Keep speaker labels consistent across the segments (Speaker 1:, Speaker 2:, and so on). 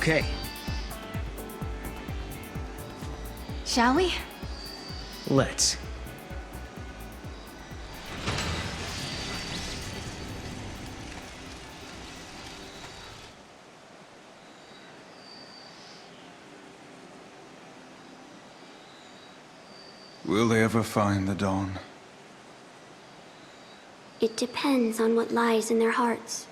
Speaker 1: Okay.
Speaker 2: Shall we?
Speaker 1: Let's.
Speaker 3: Will they ever find the dawn?
Speaker 4: It depends on what lies in their hearts.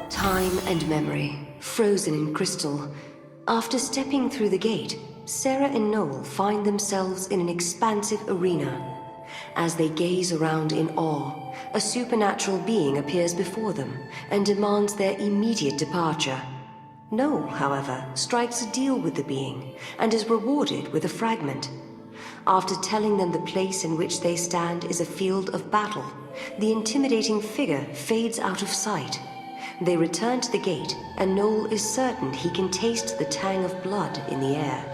Speaker 5: Time and memory, frozen in crystal. After stepping through the gate, Sarah and Noel find themselves in an expansive arena. As they gaze around in awe, a supernatural being appears before them and demands their immediate departure. Noel, however, strikes a deal with the being and is rewarded with a fragment. After telling them the place in which they stand is a field of battle, the intimidating figure fades out of sight. They return to the gate, and Noel is certain he can taste the tang of blood in the air.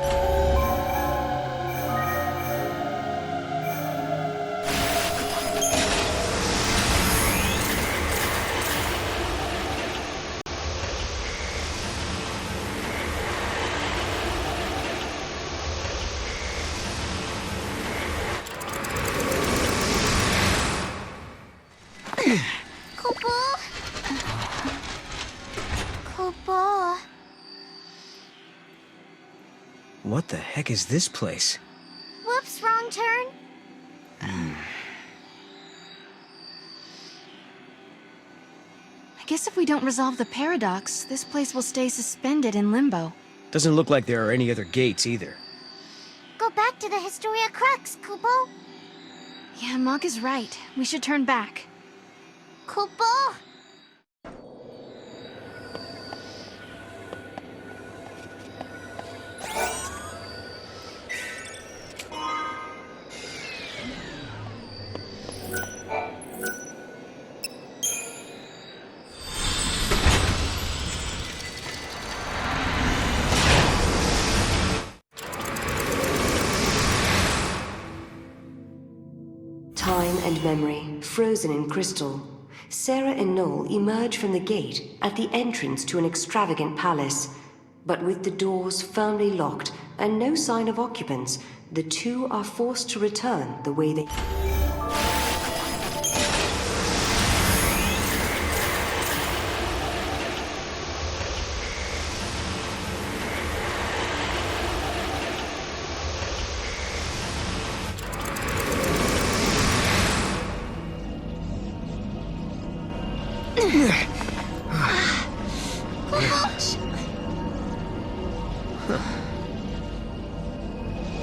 Speaker 1: What the heck is this place?
Speaker 4: Whoops, wrong turn.
Speaker 2: I guess if we don't resolve the paradox, this place will stay suspended in limbo.
Speaker 1: Doesn't look like there are any other gates either.
Speaker 4: Go back to the Historia Crux, Kupo.
Speaker 2: Yeah, Mog is right. We should turn back.
Speaker 4: Kupo!
Speaker 5: Time and memory, frozen in crystal. Sarah and Noel emerge from the gate at the entrance to an extravagant palace. But with the doors firmly locked and no sign of occupants, the two are forced to return the way they...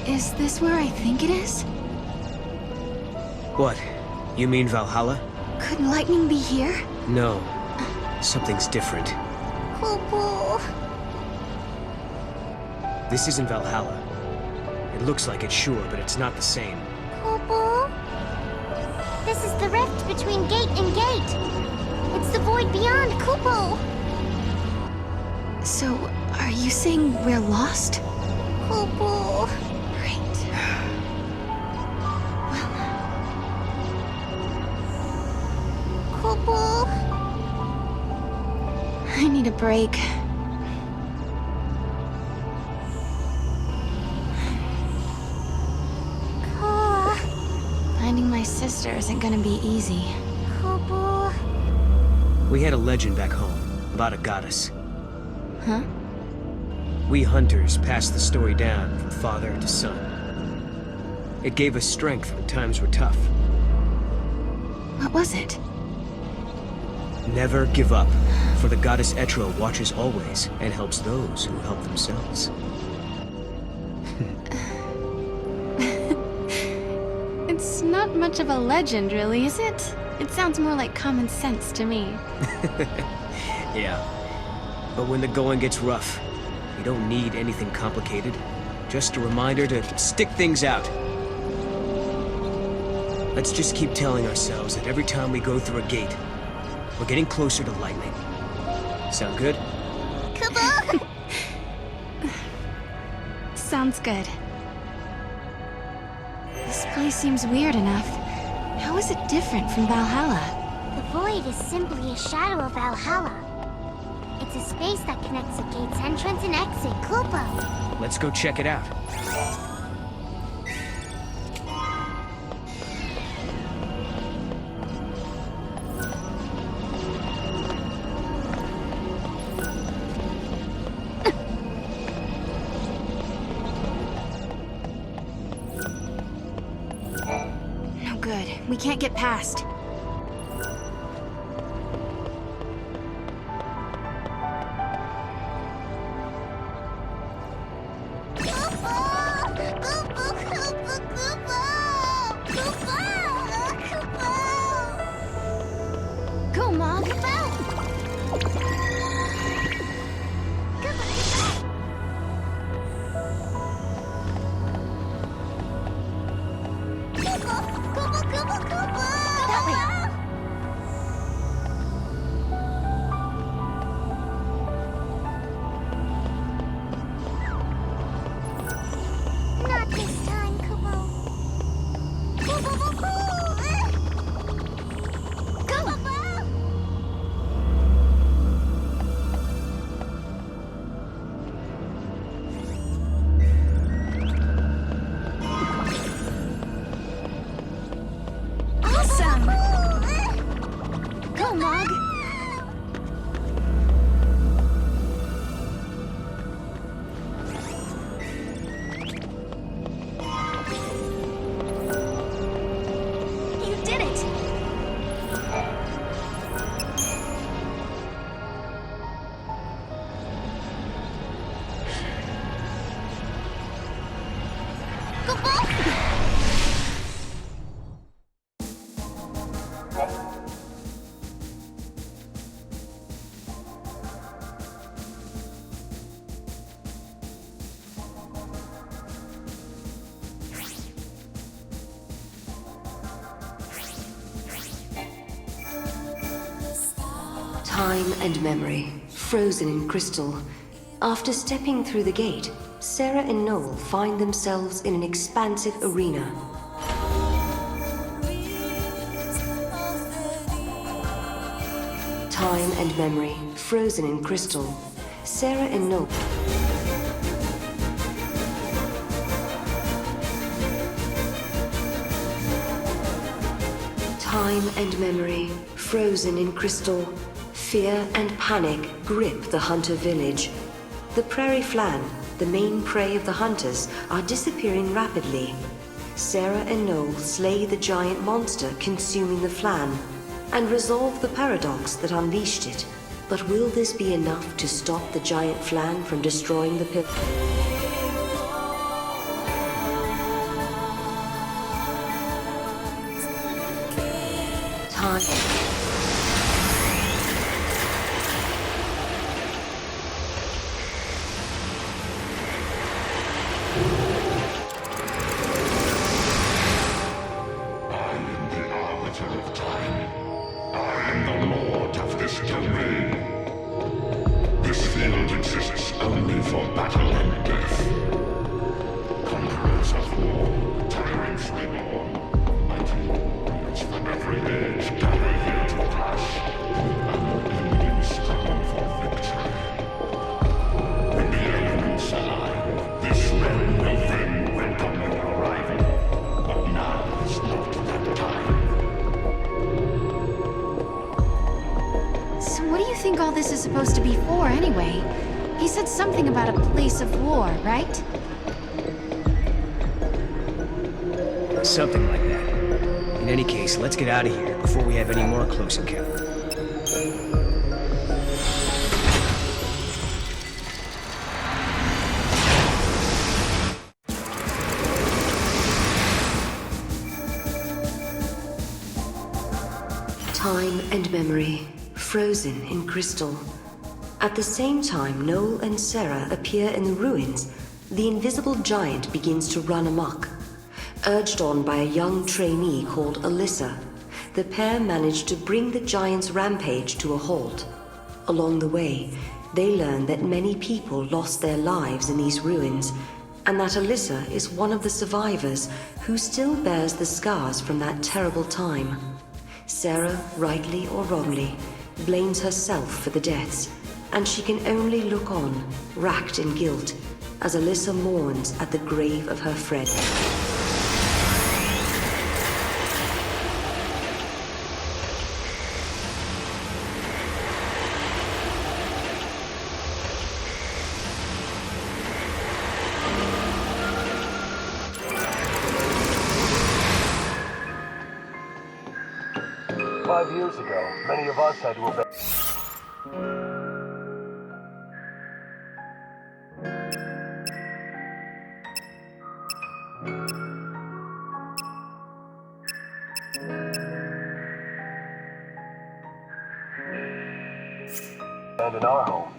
Speaker 2: Is this where I think it is?
Speaker 1: What? You mean Valhalla?
Speaker 2: Could lightning be here?
Speaker 1: No. Something's different.
Speaker 4: Kupo.
Speaker 1: This isn't Valhalla. It looks like it, sure, but it's not the same.
Speaker 4: Kupo. This is the rift between gate and gate. It's the void beyond, Kupo.
Speaker 2: So, are you saying we're lost?
Speaker 4: Kupo.
Speaker 2: Right.
Speaker 4: Kupo.
Speaker 2: I need a break.
Speaker 4: Koa.
Speaker 2: Finding my sister isn't gonna be easy.
Speaker 4: Kupo.
Speaker 1: We had a legend back home about a goddess.
Speaker 2: Huh?
Speaker 1: We hunters passed the story down from father to son. It gave us strength when times were tough.
Speaker 2: What was it?
Speaker 1: Never give up, for the goddess Etro watches always and helps those who help themselves.
Speaker 2: It's not much of a legend, really, is it? It sounds more like common sense to me.
Speaker 1: Yeah. But when the going gets rough, you don't need anything complicated. Just a reminder to stick things out. Let's just keep telling ourselves that every time we go through a gate, we're getting closer to lightning. Sound good?
Speaker 4: Kupo!
Speaker 2: Sounds good. This place seems weird enough. How is it different from Valhalla?
Speaker 4: The void is simply a shadow of Valhalla. It's a space that connects the gate's entrance and exit, Kupo.
Speaker 1: Let's go check it out.
Speaker 2: No good. We can't get past. Go, Mog! That way.
Speaker 4: Not this time, Kupo. Go!
Speaker 2: Awesome! Go, Mog! You did it!
Speaker 5: Time and memory, frozen in crystal. After stepping through the gate, Sarah and Noel find themselves in an expansive arena. Time and memory, frozen in crystal. Sarah and Noel. Time and memory, frozen in crystal. Fear and panic grip the hunter village. The prairie flan, the main prey of the hunters, are disappearing rapidly. Sarah and Noel slay the giant monster consuming the flan and resolve the paradox that unleashed it. But will this be enough to stop the giant flan from destroying the pit? Time.
Speaker 2: All this is supposed to be for anyway? He said something about a place of war, right?
Speaker 1: Something like that. In any case, let's get out of here before we have any more close encounter.
Speaker 5: Time and memory, frozen in crystal. At the same time, Noel and Sarah appear in the ruins, the invisible giant begins to run amok. Urged on by a young trainee called Alyssa, the pair manage to bring the giant's rampage to a halt. Along the way, they learn that many people lost their lives in these ruins, and that Alyssa is one of the survivors who still bears the scars from that terrible time. Sarah, rightly or wrongly, blames herself for the deaths, and she can only look on, racked in guilt, as Alyssa mourns at the grave of her friend.
Speaker 6: 5 years ago, many of us had to obey. And in our homes.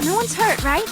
Speaker 4: No one's hurt, right?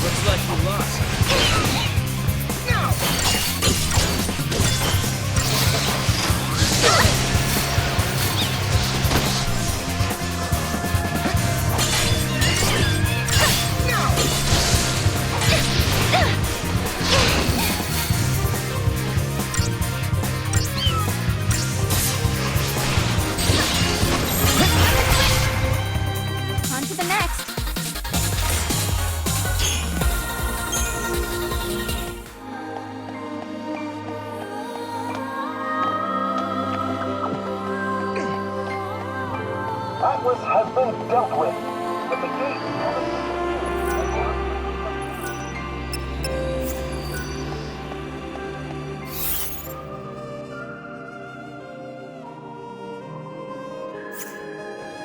Speaker 1: Looks like you lost.
Speaker 4: On to the next.
Speaker 6: Atlas has been dealt with. But the gate...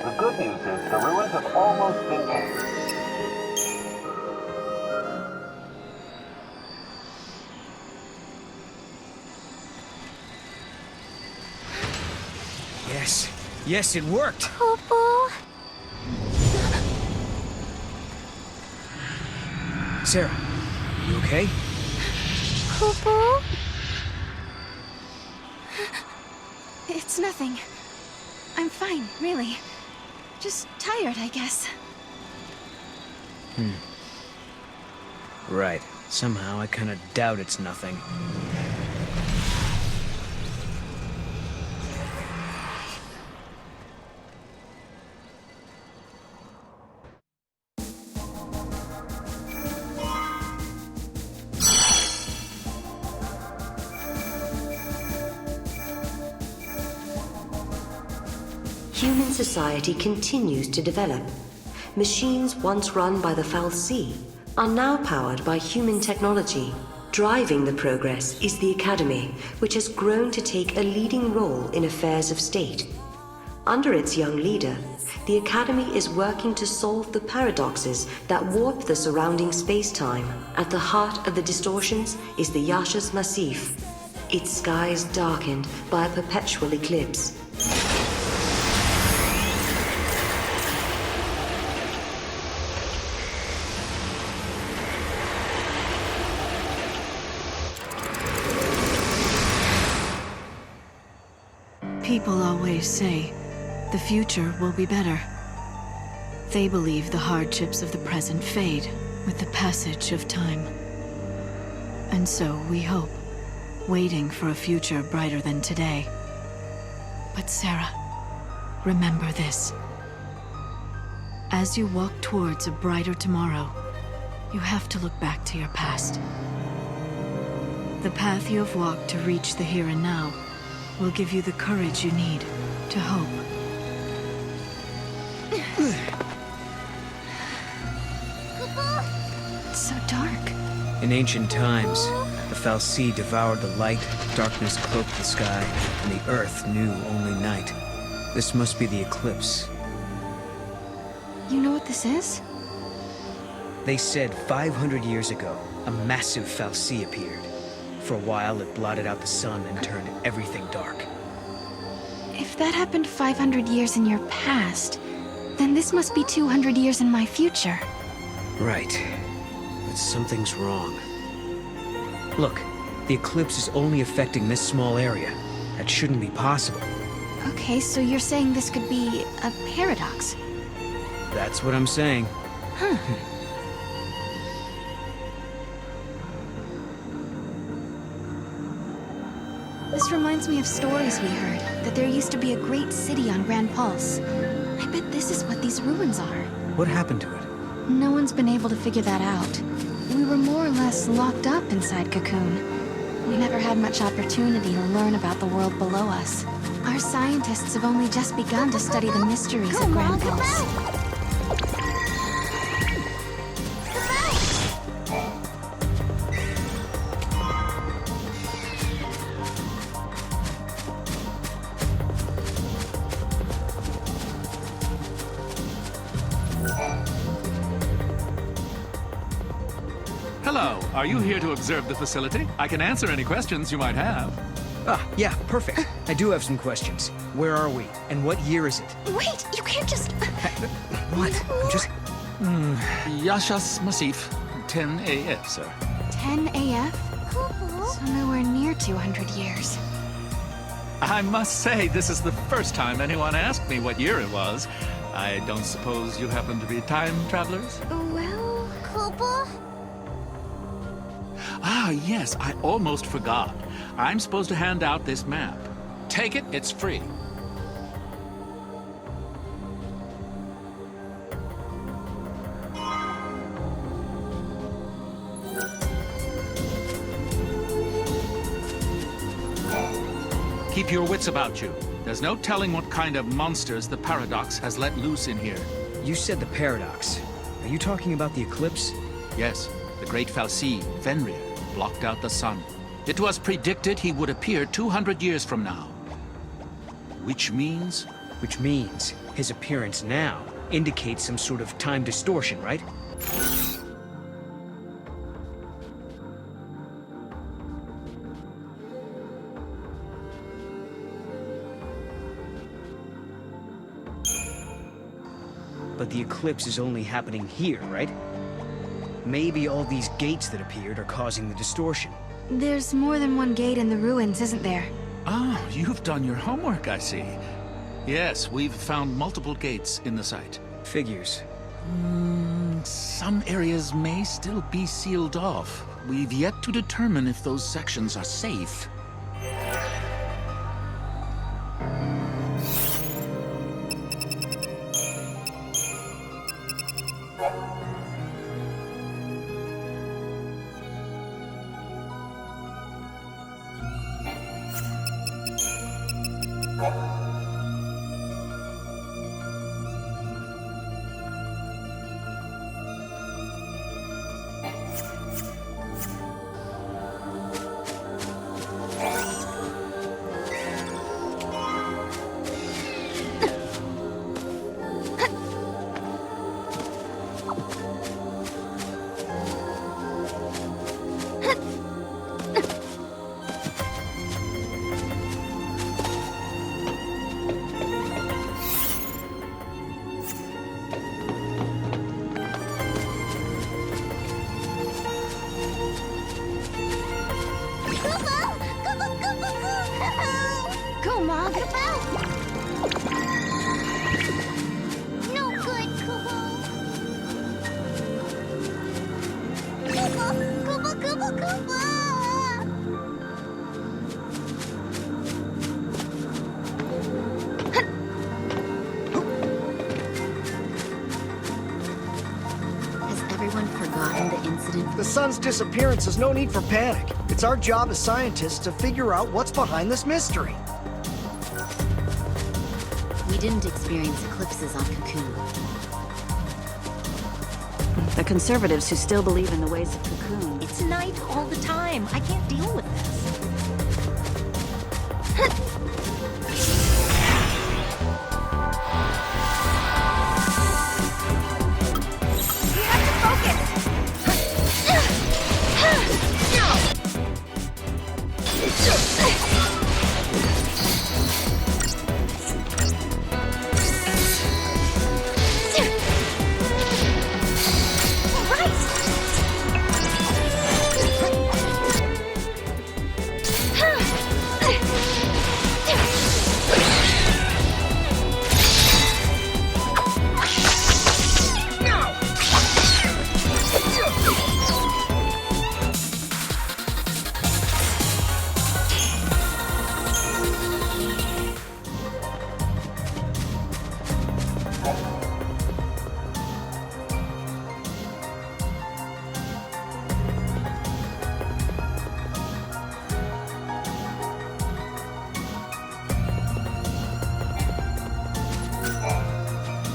Speaker 6: The good news is the ruins have almost been taken.
Speaker 1: Yes. Yes, it worked.
Speaker 4: Popo.
Speaker 1: Sarah, you okay?
Speaker 4: Popo.
Speaker 2: It's nothing. I'm fine, really. Just tired, I guess.
Speaker 1: Right. Somehow I kind of doubt it's nothing.
Speaker 5: Human society continues to develop. Machines once run by the fal'Cie are now powered by human technology. Driving the progress is the Academy, which has grown to take a leading role in affairs of state. Under its young leader, the Academy is working to solve the paradoxes that warp the surrounding space-time. At the heart of the distortions is the Yasha's Massif, its skies darkened by a perpetual eclipse.
Speaker 2: People always say, the future will be better. They believe the hardships of the present fade with the passage of time. And so we hope, waiting for a future brighter than today. But Sarah, remember this. As you walk towards a brighter tomorrow, you have to look back to your past. The path you have walked to reach the here and now will give you the courage you need to hope. It's so dark.
Speaker 1: In ancient times, the fal'Cie devoured the light, darkness cloaked the sky, and the earth knew only night. This must be the eclipse.
Speaker 2: You know what this is?
Speaker 1: They said 500 years ago, a massive fal'Cie appeared. For a while, it blotted out the sun and turned everything dark.
Speaker 2: If that happened 500 years in your past, then this must be 200 years in my future.
Speaker 1: Right. But something's wrong. Look, the eclipse is only affecting this small area. That shouldn't be possible.
Speaker 2: Okay, so you're saying this could be a paradox?
Speaker 1: That's what I'm saying.
Speaker 2: Huh. This reminds me of stories we heard, that there used to be a great city on Grand Pulse. I bet this is what these ruins are.
Speaker 1: What happened to it?
Speaker 2: No one's been able to figure that out. We were more or less locked up inside Cocoon. We never had much opportunity to learn about the world below us. Our scientists have only just begun to study the mysteries of Grand Pulse.
Speaker 7: Hello, are you here to observe the facility? I can answer any questions you might have.
Speaker 1: Ah, yeah, perfect. I do have some questions. Where are we? And what year is it?
Speaker 2: Wait, you can't just...
Speaker 1: What? I'm just...
Speaker 7: Yasha's Massif, 10 AF, sir.
Speaker 2: 10 AF? So nowhere near 200 years.
Speaker 7: I must say, this is the first time anyone asked me what year it was. I don't suppose you happen to be time travelers?
Speaker 4: Well, Koopa?
Speaker 7: Ah, yes, I almost forgot. I'm supposed to hand out this map. Take it, it's free. Keep your wits about you. There's no telling what kind of monsters the Paradox has let loose in here.
Speaker 1: You said the paradox. Are you talking about the eclipse?
Speaker 7: Yes, the great fal'Cie, Fenrir, blocked out the sun. It was predicted he would appear 200 years from now. Which means?
Speaker 1: Which means his appearance now indicates some sort of time distortion, right? But the eclipse is only happening here, right? Maybe all these gates that appeared are causing the distortion.
Speaker 2: There's more than one gate in the ruins, isn't there?
Speaker 7: Oh, you've done your homework, I see. Yes, we've found multiple gates in the site.
Speaker 1: Figures.
Speaker 7: Some areas may still be sealed off. We've yet to determine if those sections are safe.
Speaker 4: Look about! No good, Kubo! Kubo, Kubo, Kubo!
Speaker 8: Has everyone forgotten the incident?
Speaker 9: The sun's disappearance is no need for panic. It's our job as scientists to figure out what's behind this mystery.
Speaker 8: We didn't experience eclipses on Cocoon.
Speaker 10: The conservatives who still believe in the ways of Cocoon.
Speaker 11: It's night all the time. I can't deal with this. We have to focus!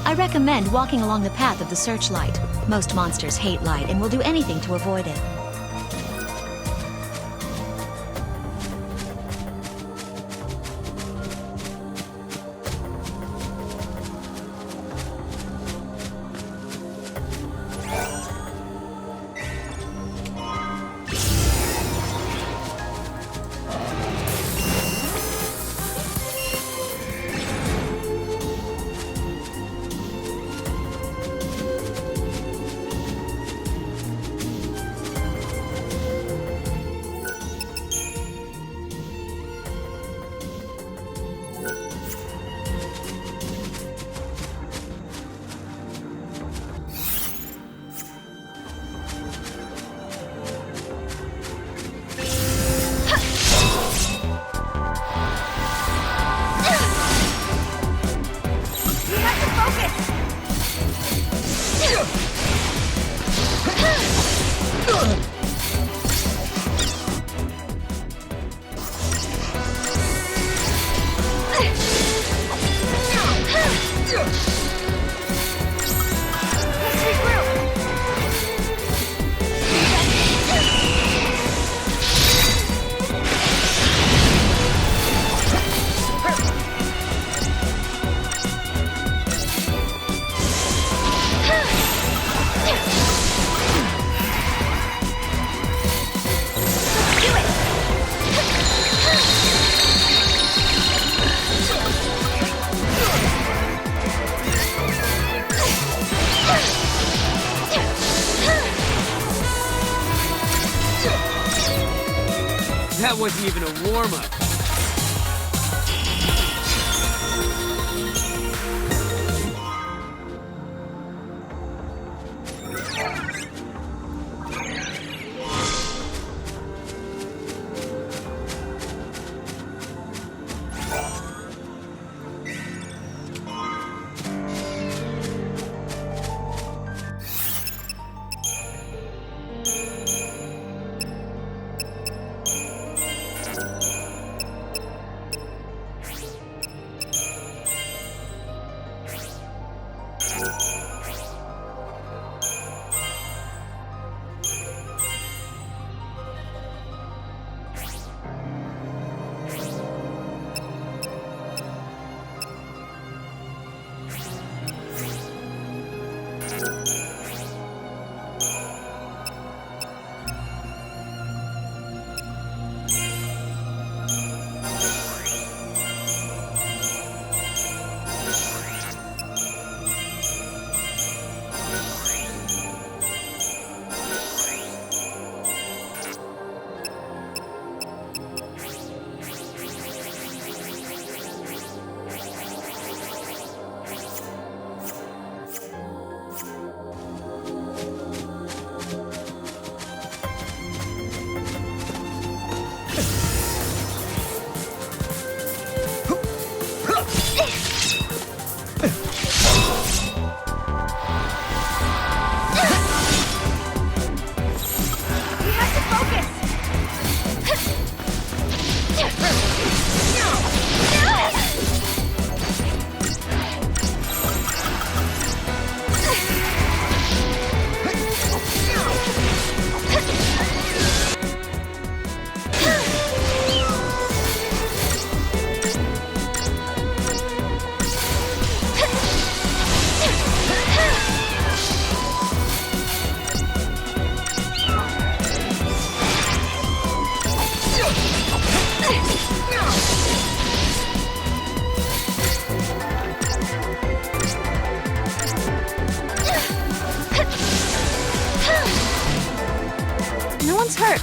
Speaker 11: I recommend walking along the path of the searchlight. Most monsters hate light and will do anything to avoid it.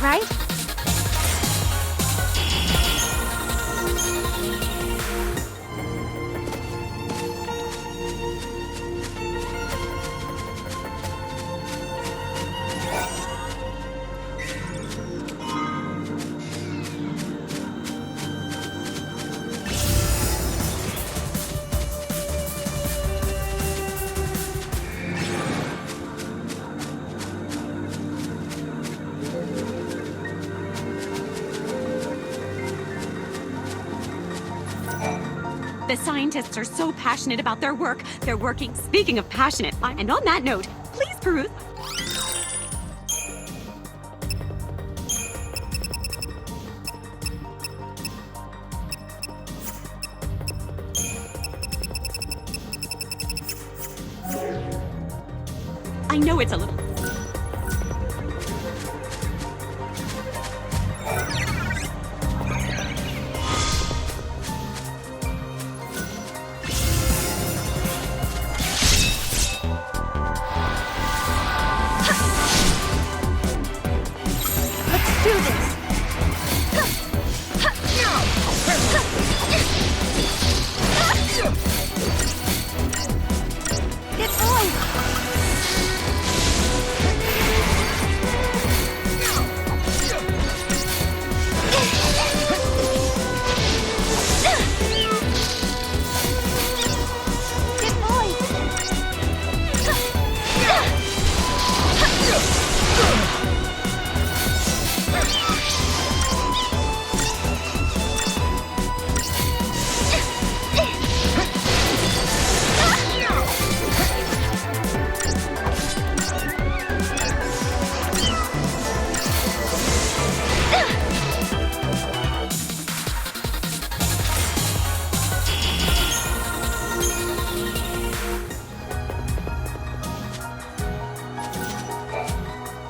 Speaker 4: right?
Speaker 12: The scientists are so passionate about their work. They're working. Speaking of passionate, and on that note, please peruse. I know it's a little.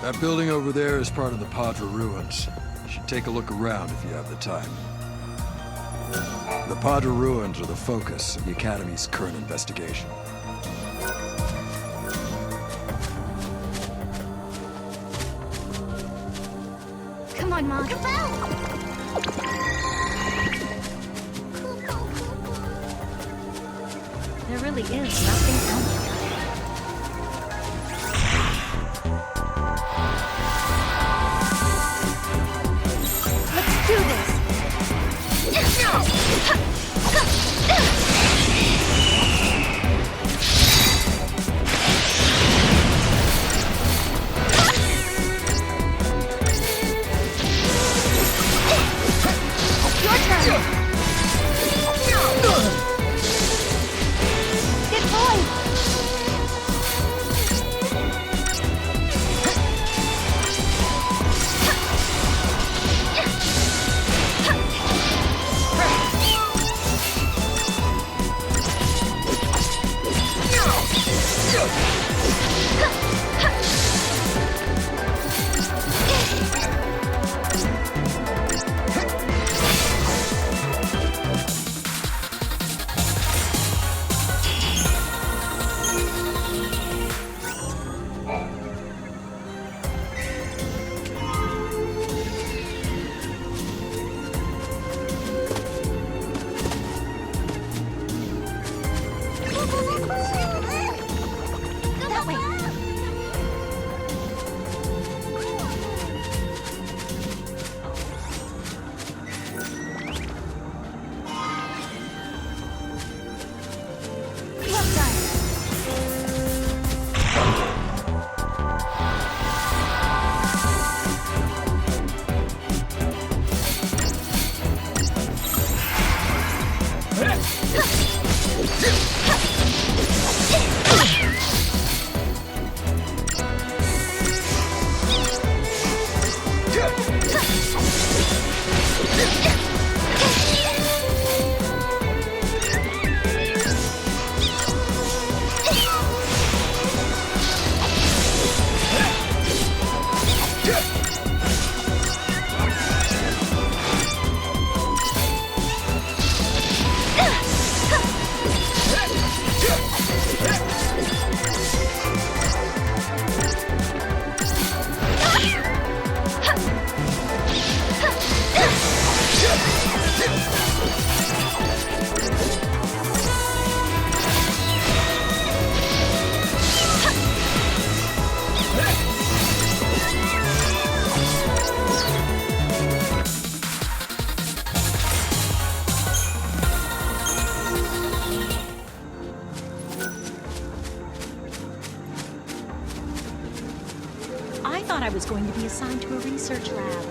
Speaker 13: That building over there is part of the Padre ruins. You should take a look around if you have the time. The Padre ruins are the focus of the Academy's current investigation.
Speaker 4: Come on, Mom.
Speaker 8: There really is nothing out there.
Speaker 11: thought I was going to be assigned to a research lab.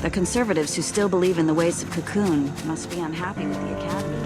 Speaker 10: The conservatives who still believe in the ways of Cocoon must be unhappy with the Academy.